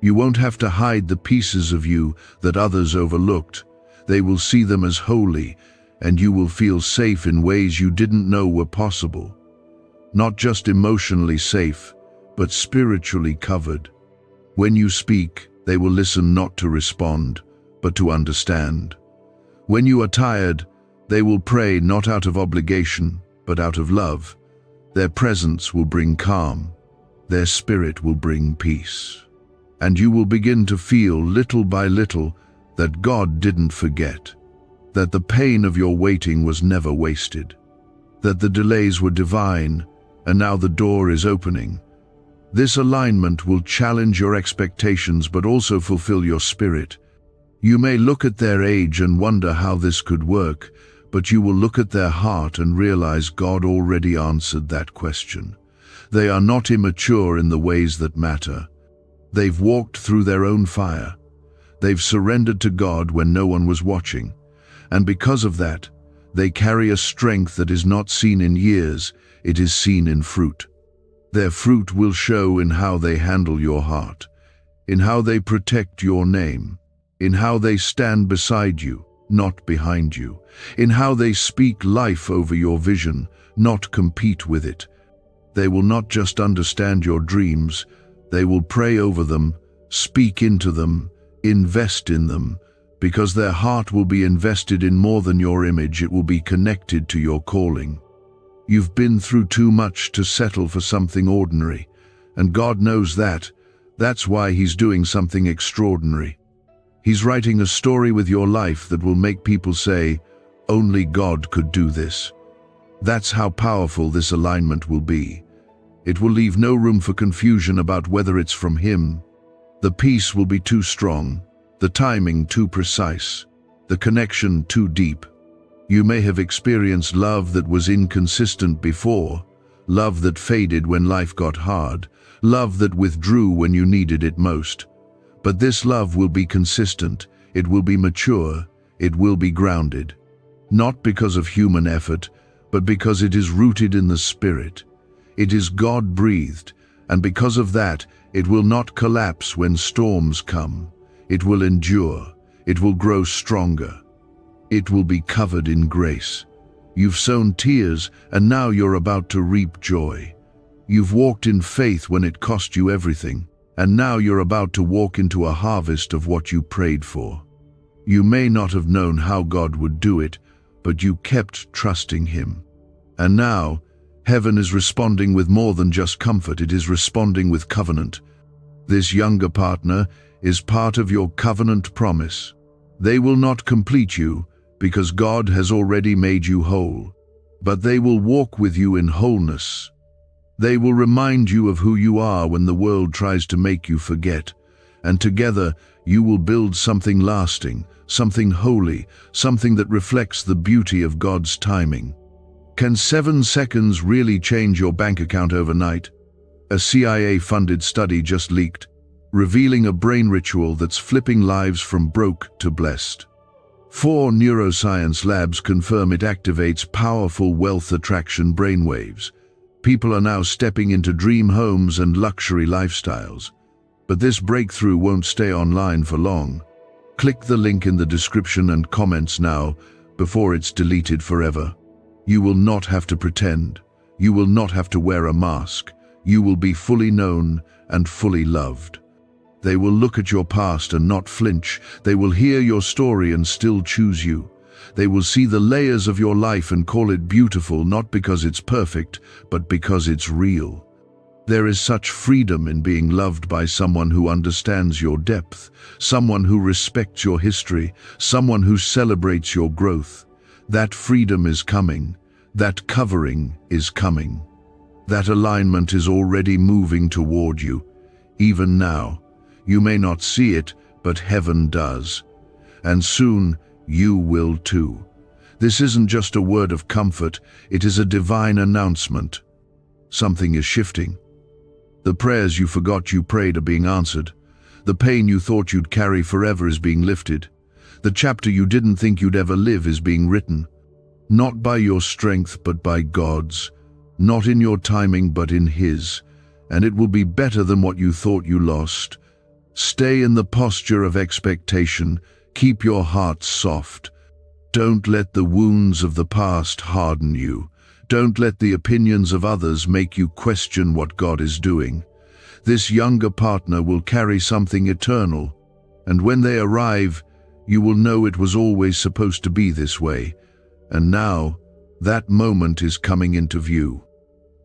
You won't have to hide the pieces of you that others overlooked. They will see them as holy, and you will feel safe in ways you didn't know were possible. Not just emotionally safe, but spiritually covered. When you speak, they will listen not to respond, but to understand. When you are tired, they will pray not out of obligation, but out of love. Their presence will bring calm. Their spirit will bring peace. And you will begin to feel little by little that God didn't forget, that the pain of your waiting was never wasted, that the delays were divine, and now the door is opening. This alignment will challenge your expectations but also fulfill your spirit. You may look at their age and wonder how this could work, but you will look at their heart and realize God already answered that question. They are not immature in the ways that matter. They've walked through their own fire. They've surrendered to God when no one was watching. And because of that, they carry a strength that is not seen in years, it is seen in fruit. Their fruit will show in how they handle your heart, in how they protect your name, in how they stand beside you, not behind you, in how they speak life over your vision, not compete with it. They will not just understand your dreams, they will pray over them, speak into them, invest in them, because their heart will be invested in more than your image, it will be connected to your calling. You've been through too much to settle for something ordinary, and God knows that. That's why He's doing something extraordinary. He's writing a story with your life that will make people say, "Only God could do this." That's how powerful this alignment will be. It will leave no room for confusion about whether it's from Him. The peace will be too strong, the timing too precise, the connection too deep. You may have experienced love that was inconsistent before, love that faded when life got hard, love that withdrew when you needed it most. But this love will be consistent, it will be mature, it will be grounded. Not because of human effort, but because it is rooted in the Spirit. It is God-breathed, and because of that, it will not collapse when storms come. It will endure, it will grow stronger. It will be covered in grace. You've sown tears, and now you're about to reap joy. You've walked in faith when it cost you everything, and now you're about to walk into a harvest of what you prayed for. You may not have known how God would do it, but you kept trusting Him. And now, Heaven is responding with more than just comfort, it is responding with covenant. This younger partner is part of your covenant promise. They will not complete you, because God has already made you whole, but they will walk with you in wholeness. They will remind you of who you are when the world tries to make you forget, and together you will build something lasting, something holy, something that reflects the beauty of God's timing. Can 7 seconds really change your bank account overnight? A CIA-funded study just leaked, revealing a brain ritual that's flipping lives from broke to blessed. 4 neuroscience labs confirm it activates powerful wealth attraction brainwaves. People are now stepping into dream homes and luxury lifestyles. But this breakthrough won't stay online for long. Click the link in the description and comments now, before it's deleted forever. You will not have to pretend. You will not have to wear a mask. You will be fully known and fully loved. They will look at your past and not flinch. They will hear your story and still choose you. They will see the layers of your life and call it beautiful, not because it's perfect, but because it's real. There is such freedom in being loved by someone who understands your depth, someone who respects your history, someone who celebrates your growth. That freedom is coming. That covering is coming. That alignment is already moving toward you, even now. You may not see it, but heaven does. And soon, you will too. This isn't just a word of comfort, it is a divine announcement. Something is shifting. The prayers you forgot you prayed are being answered. The pain you thought you'd carry forever is being lifted. The chapter you didn't think you'd ever live is being written. Not by your strength, but by God's. Not in your timing, but in His. And it will be better than what you thought you lost. Stay in the posture of expectation. Keep your heart soft. Don't let the wounds of the past harden you. Don't let the opinions of others make you question what God is doing. This younger partner will carry something eternal, and when they arrive, you will know it was always supposed to be this way. And now, that moment is coming into view.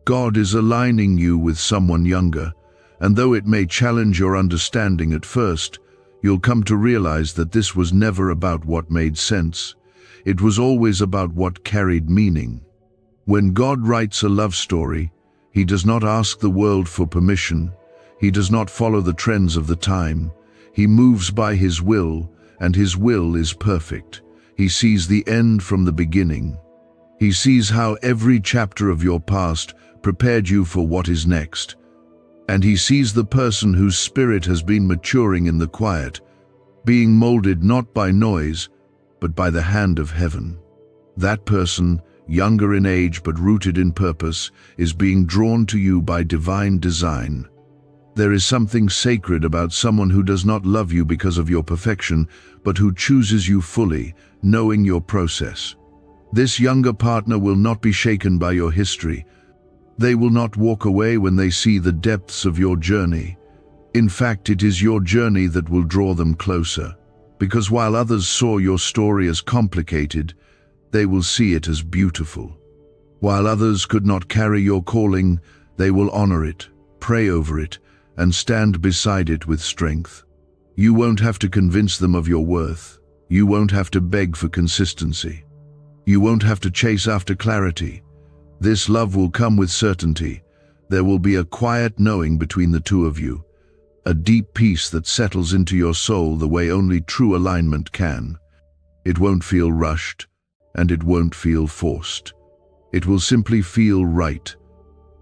God is aligning you with someone younger, and though it may challenge your understanding at first, you'll come to realize that this was never about what made sense. It was always about what carried meaning. When God writes a love story, He does not ask the world for permission. He does not follow the trends of the time. He moves by His will, and His will is perfect. He sees the end from the beginning. He sees how every chapter of your past prepared you for what is next. And He sees the person whose spirit has been maturing in the quiet, being molded not by noise, but by the hand of heaven. That person, younger in age but rooted in purpose, is being drawn to you by divine design. There is something sacred about someone who does not love you because of your perfection, but who chooses you fully, knowing your process. This younger partner will not be shaken by your history. They will not walk away when they see the depths of your journey. In fact, it is your journey that will draw them closer. Because while others saw your story as complicated, they will see it as beautiful. While others could not carry your calling, they will honor it, pray over it, and stand beside it with strength. You won't have to convince them of your worth. You won't have to beg for consistency. You won't have to chase after clarity. This love will come with certainty. There will be a quiet knowing between the two of you, a deep peace that settles into your soul the way only true alignment can. It won't feel rushed, and it won't feel forced. It will simply feel right,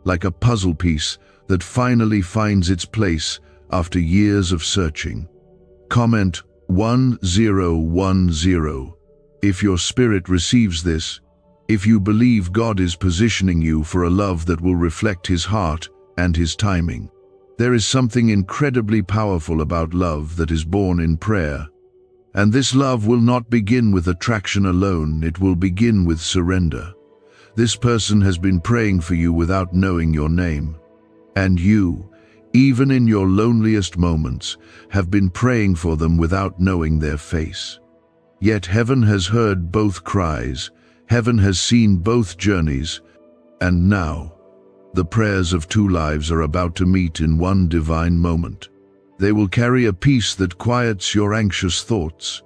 like a puzzle piece that finally finds its place after years of searching. Comment 1010 if your spirit receives this, if you believe God is positioning you for a love that will reflect His heart and His timing. There is something incredibly powerful about love that is born in prayer. And this love will not begin with attraction alone, it will begin with surrender. This person has been praying for you without knowing your name. And you, even in your loneliest moments, have been praying for them without knowing their face. Yet heaven has heard both cries, heaven has seen both journeys, And now, the prayers of two lives are about to meet in one divine moment. They will carry a peace that quiets your anxious thoughts.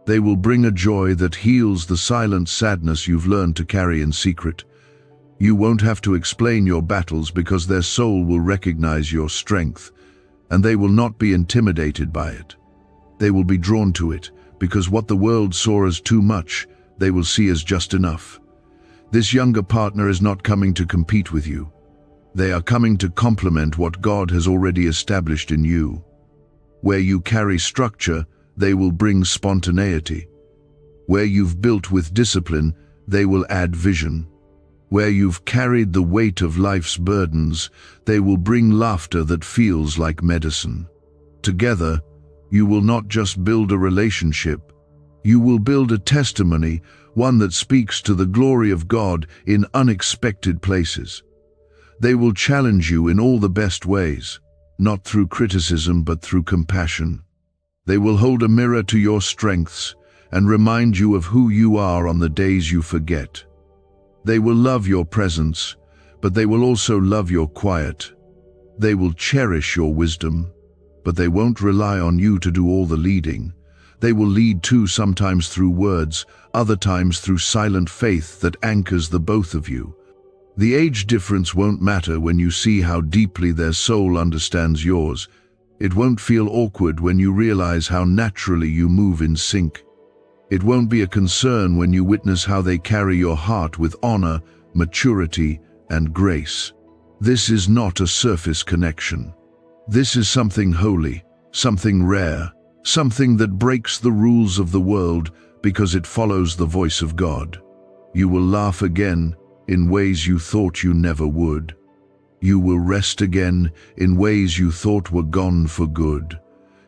They will bring a joy that heals the silent sadness you've learned to carry in secret. You won't have to explain your battles because their soul will recognize your strength, and they will not be intimidated by it. They will be drawn to it because what the world saw as too much, they will see as just enough. This younger partner is not coming to compete with you. They are coming to complement what God has already established in you. Where you carry structure, they will bring spontaneity. Where you've built with discipline, they will add vision. Where you've carried the weight of life's burdens, they will bring laughter that feels like medicine. Together, you will not just build a relationship, you will build a testimony, one that speaks to the glory of God in unexpected places. They will challenge you in all the best ways, not through criticism but through compassion. They will hold a mirror to your strengths and remind you of who you are on the days you forget. They will love your presence, but they will also love your quiet. They will cherish your wisdom, but they won't rely on you to do all the leading. They will lead too, sometimes through words, other times through silent faith that anchors the both of you. The age difference won't matter when you see how deeply their soul understands yours. It won't feel awkward when you realize how naturally you move in sync. It won't be a concern when you witness how they carry your heart with honor, maturity, and grace. This is not a surface connection. This is something holy, something rare, something that breaks the rules of the world because it follows the voice of God. You will laugh again in ways you thought you never would. You will rest again in ways you thought were gone for good.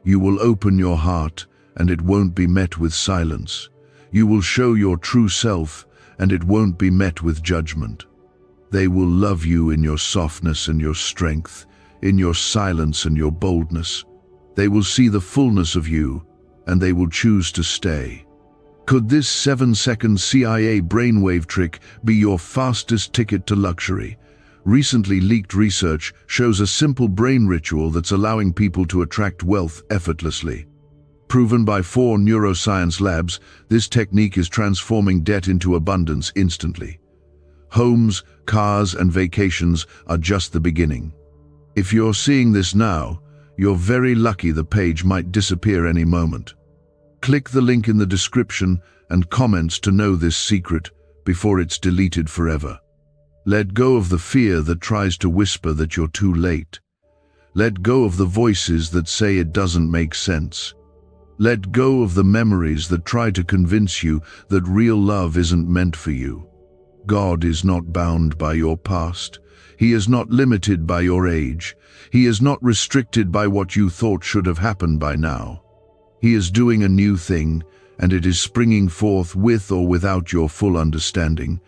You will open your heart, and it won't be met with silence. You will show your true self, and it won't be met with judgment. They will love you in your softness and your strength, in your silence and your boldness. They will see the fullness of you, and they will choose to stay. Could this 7-second CIA brainwave trick be your fastest ticket to luxury? Recently leaked research shows a simple brain ritual that's allowing people to attract wealth effortlessly. Proven by 4 neuroscience labs, this technique is transforming debt into abundance instantly. Homes, cars, and vacations are just the beginning. If you're seeing this now, you're very lucky. The page might disappear any moment. Click the link in the description and comments to know this secret before it's deleted forever. Let go of the fear that tries to whisper that you're too late. Let go of the voices that say it doesn't make sense. Let go of the memories that try to convince you that real love isn't meant for you. God is not bound by your past. He is not limited by your age. He is not restricted by what you thought should have happened by now. He is doing a new thing, and it is springing forth with or without your full understanding.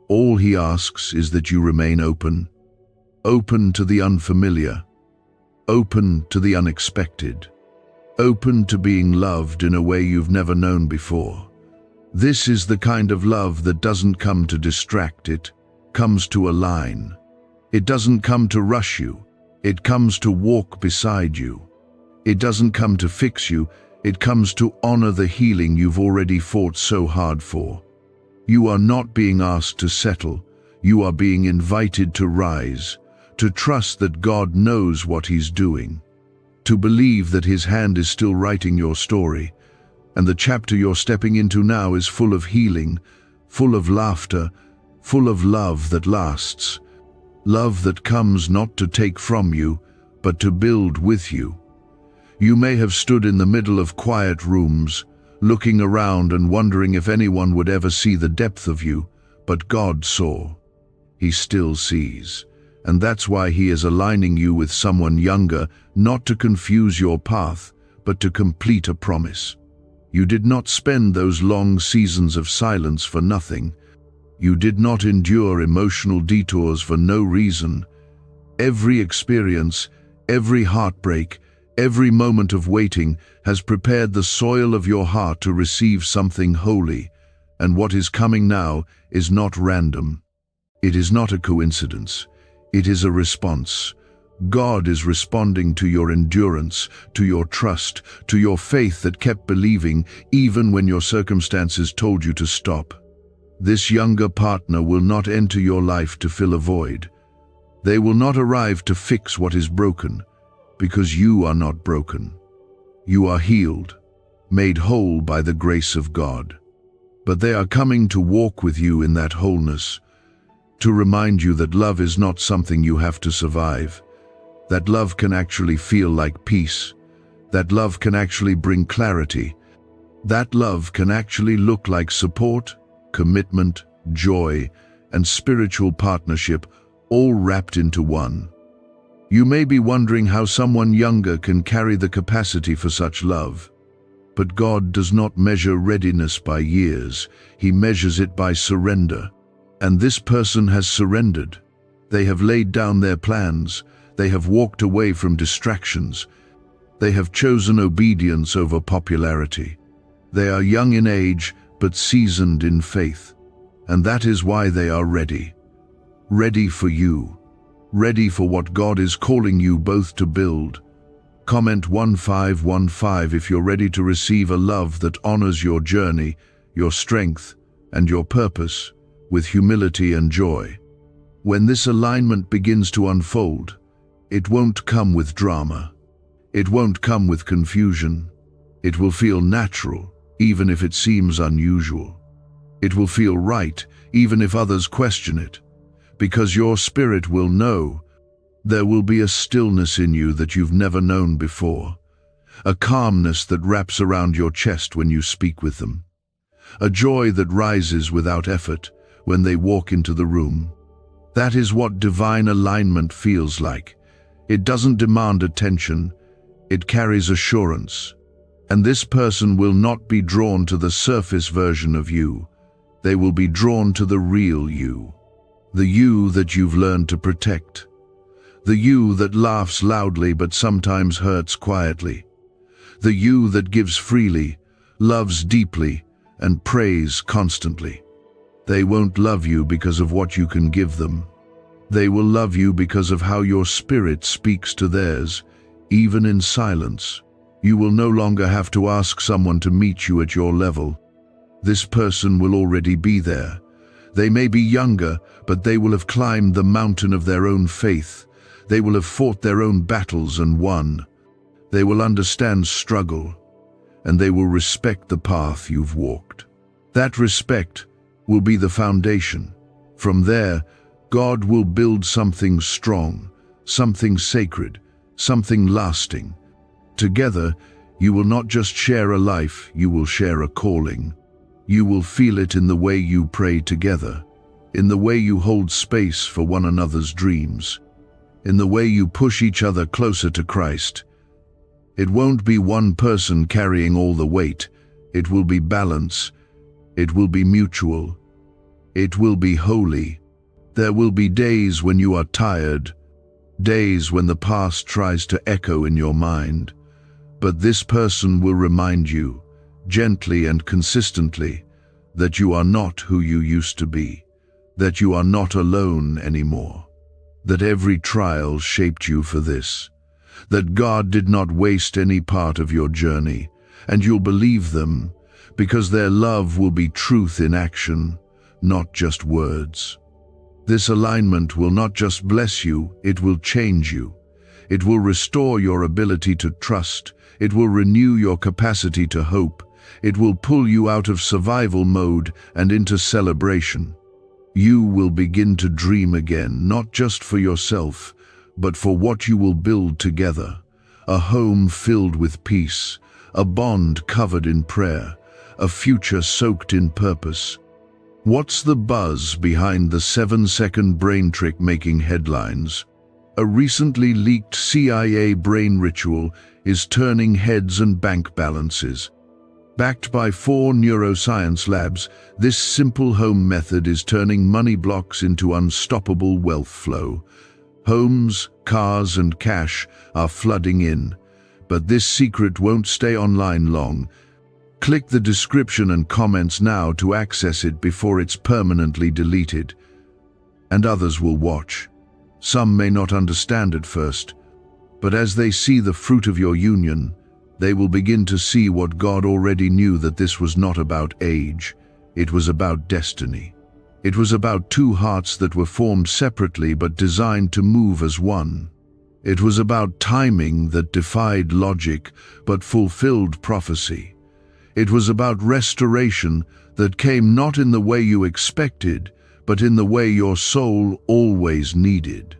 All he asks is that you remain open. Open to the unfamiliar. Open to the unexpected. Open to being loved in a way you've never known before. This is the kind of love that doesn't come to distract, it comes to align. It doesn't come to rush you, it comes to walk beside you. It doesn't come to fix you, it comes to honor the healing you've already fought so hard for. You are not being asked to settle, you are being invited to rise, to trust that God knows what He's doing, to believe that His hand is still writing your story, and the chapter you're stepping into now is full of healing, full of laughter, full of love that lasts. Love that comes not to take from you, but to build with you. You may have stood in the middle of quiet rooms, looking around and wondering if anyone would ever see the depth of you, but God saw. He still sees. And that's why He is aligning you with someone younger, not to confuse your path, but to complete a promise. You did not spend those long seasons of silence for nothing. You did not endure emotional detours for no reason. Every experience, every heartbreak, every moment of waiting has prepared the soil of your heart to receive something holy, and what is coming now is not random. It is not a coincidence. It is a response. God is responding to your endurance, to your trust, to your faith that kept believing even when your circumstances told you to stop. This younger partner will not enter your life to fill a void. They will not arrive to fix what is broken, because you are not broken. You are healed, made whole by the grace of God. But they are coming to walk with you in that wholeness, to remind you that love is not something you have to survive, that love can actually feel like peace, that love can actually bring clarity, that love can actually look like support, commitment, joy, and spiritual partnership, all wrapped into one. You may be wondering how someone younger can carry the capacity for such love. But God does not measure readiness by years. He measures it by surrender. And this person has surrendered. They have laid down their plans. They have walked away from distractions. They have chosen obedience over popularity. They are young in age, but seasoned in faith. And that is why they are ready. Ready for you. Ready for what God is calling you both to build. Comment 1515 if you're ready to receive a love that honors your journey, your strength, and your purpose, with humility and joy. When this alignment begins to unfold, it won't come with drama. It won't come with confusion. It will feel natural, even if it seems unusual. It will feel right, even if others question it, because your spirit will know. There will be a stillness in you that you've never known before, a calmness that wraps around your chest when you speak with them, a joy that rises without effort when they walk into the room. That is what divine alignment feels like. It doesn't demand attention, it carries assurance. And this person will not be drawn to the surface version of you. They will be drawn to the real you, the you that you've learned to protect. The you that laughs loudly but sometimes hurts quietly. The you that gives freely, loves deeply, and prays constantly. They won't love you because of what you can give them. They will love you because of how your spirit speaks to theirs, even in silence. You will no longer have to ask someone to meet you at your level. This person will already be there. They may be younger, but they will have climbed the mountain of their own faith. They will have fought their own battles and won. They will understand struggle, and they will respect the path you've walked. That respect will be the foundation. From there, God will build something strong, something sacred, something lasting. Together, you will not just share a life, you will share a calling. You will feel it in the way you pray together, in the way you hold space for one another's dreams, in the way you push each other closer to Christ. It won't be one person carrying all the weight. It will be balance. It will be mutual. It will be holy. There will be days when you are tired, days when the past tries to echo in your mind. But this person will remind you, gently and consistently, that you are not who you used to be, that you are not alone anymore, that every trial shaped you for this, that God did not waste any part of your journey, and you'll believe them, because their love will be truth in action, not just words. This alignment will not just bless you, it will change you. It will restore your ability to trust. It will renew your capacity to hope. It will pull you out of survival mode and into celebration. You will begin to dream again, not just for yourself, but for what you will build together. A home filled with peace, a bond covered in prayer, a future soaked in purpose. What's the buzz behind the 7-second brain trick making headlines? A recently leaked CIA brain ritual is turning heads and bank balances. Backed by 4 neuroscience labs, this simple home method is turning money blocks into unstoppable wealth flow. Homes, cars, and cash are flooding in. But this secret won't stay online long. Click the description and comments now to access it before it's permanently deleted. and others will watch. Some may not understand at first, but as they see the fruit of your union, they will begin to see what God already knew, that this was not about age, it was about destiny. It was about two hearts that were formed separately but designed to move as one. It was about timing that defied logic but fulfilled prophecy. It was about restoration that came not in the way you expected, but in the way your soul always needed.